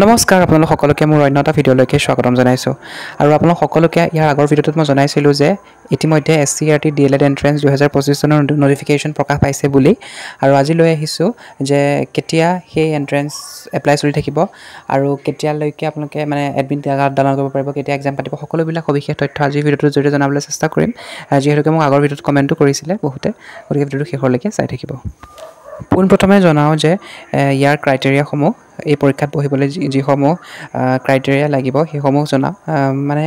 নমস্কাৰ আপোনালোক সকলোকে মোৰ অন্য এটা ভিডিঅ'লৈকে স্বাগতম জনাইছোঁ আৰু আপোনালোক সকলোকে ইয়াৰ আগৰ ভিডিঅ'টোত মই জনাইছিলোঁ যে ইতিমধ্যে SCERT DLED এন্ট্ৰেন্স 2025 চনৰ নটিফিকেশ্যন প্ৰকাশ পাইছে বুলি আৰু আজি লৈ আহিছোঁ যে কেতিয়া সেই এন্ট্ৰেন্স এপ্লাই চলি থাকিব আৰু কেতিয়ালৈকে আপোনালোকে মানে এডমিট ডাউনলোড কৰিব পাৰিব কেতিয়া এক্সাম পাতিব সকলোবিলাক সবিশেষ তথ্য আজি ভিডিঅ'টোৰ জৰিয়তে জনাবলৈ চেষ্টা কৰিম যিহেতুকে মোক আগৰ ভিডিঅ'ত কমেণ্টো কৰিছিলে বহুতে গতিকে ভিডিঅ'টো শেষলৈকে চাই থাকিব পোনপ্ৰথমে জনাওঁ যে ইয়াৰ ক্ৰাইটেৰিয়াসমূহ এই পৰীক্ষাত বহিবলৈ যিসমূহ ক্ৰাইটেৰিয়া লাগিব সেইসমূহ জনাওঁ মানে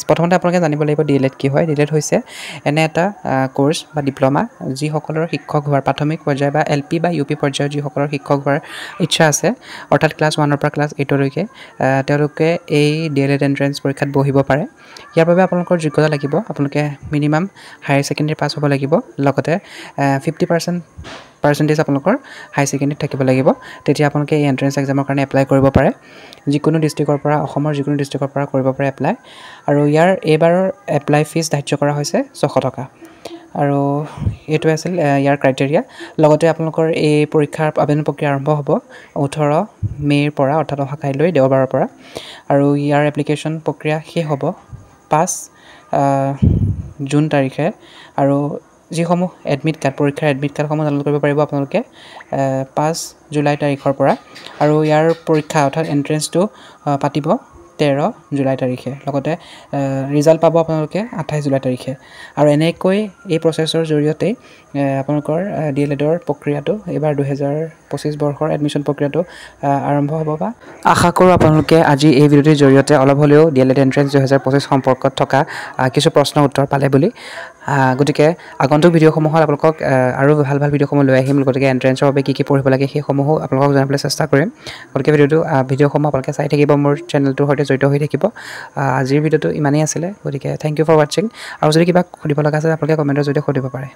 প্ৰথমতে আপোনালোকে জানিব লাগিব DLED কি হয় DLED হৈছে এনে এটা কোৰ্ছ বা ডিপ্ল'মা যিসকলৰ শিক্ষক হোৱাৰ প্ৰাথমিক পৰ্যায় বা LP বা UP পৰ্যায়ৰ যিসকলৰ শিক্ষক হোৱাৰ ইচ্ছা আছে অৰ্থাৎ ক্লাছ 1ৰ পৰা ক্লাছ 8লৈকে তেওঁলোকে এই DLED এন্ট্ৰেন্স পৰীক্ষাত বহিব পাৰে ইয়াৰ বাবে আপোনালোকৰ যোগ্যতা লাগিব আপোনালোকে মিনিমাম হায়াৰ ছেকেণ্ডেৰী পাছ হ'ব লাগিব লগতে 50% পাৰ্চেণ্টেজ আপোনালোকৰ হাই ছেকেণ্ডেৰীত থাকিব লাগিব তেতিয়া আপোনালোকে এই এন্ট্ৰেন্স এক্সামৰ কাৰণে এপ্লাই কৰিব পাৰে যিকোনো ডিষ্ট্ৰিক্টৰ পৰা অসমৰ যিকোনো ডিষ্ট্ৰিক্টৰ পৰা কৰিব পাৰে এপ্লাই আৰু ইয়াৰ এইবাৰৰ এপ্লাই ফিজ ধাৰ্য কৰা হৈছে 600 টকা আৰু এইটো আছিল ইয়াৰ ক্ৰাইটেৰিয়া লগতে আপোনালোকৰ এই পৰীক্ষাৰ আবেদন প্ৰক্ৰিয়া আৰম্ভ হ'ব 18 মে'ৰ পৰা অৰ্থাৎ অহা কাইলৈ দেওবাৰৰ পৰা আৰু ইয়াৰ এপ্লিকেশ্যন প্ৰক্ৰিয়া শেষ হ'ব 5 জুন তাৰিখে আৰু যিসমূহ এডমিট কাৰ্ড পৰীক্ষাৰ এডমিট কাৰ্ডসমূহ ডাউনলোড কৰিব পাৰিব আপোনালোকে 5 জুলাই তাৰিখৰ পৰা আৰু ইয়াৰ পৰীক্ষা অৰ্থাৎ এন্ট্ৰেন্সটো পাতিব 13 জুলাই তাৰিখে লগতে ৰিজাল্ট পাব আপোনালোকে 28 জুলাই তাৰিখে আৰু এনেকৈ এই প্ৰচেছৰ জৰিয়তে আপোনালোকৰ DLEDৰ প্ৰক্ৰিয়াটো এবাৰ 2025 বৰ্ষৰ এডমিশ্যন প্ৰক্ৰিয়াটো আৰম্ভ হ'ব বা আশা কৰোঁ আপোনালোকে আজি এই ভিডিঅ'টোৰ জৰিয়তে অলপ হ'লেও DLED এন্ট্ৰেন্স 2025 সম্পৰ্কত থকা কিছু প্ৰশ্ন উত্তৰ পালে বুলি গতিকে আগন্তুক ভিডিঅ'সমূহত আপোনালোকক আৰু ভাল ভাল ভিডিঅ'সমূহ লৈ আহিম গতিকে এন্ট্ৰেন্সৰ বাবে কি পঢ়িব লাগে সেইসমূহো আপোনালোকক জনাবলৈ চেষ্টা কৰিম গতিকে ভিডিঅ'সমূহ আপোনালোকে চাই থাকিব মোৰ চেনেলটোৰ সৈতে জড়িত হৈ থাকিব আজিৰ ভিডিঅ'টো ইমানেই আছিলে গতিকে থেংক ইউ ফৰ ৱাচিং আৰু যদি কিবা সুধিব লগা আছে আপোনালোকে কমেণ্টৰ জৰিয়তে সুধিব পাৰে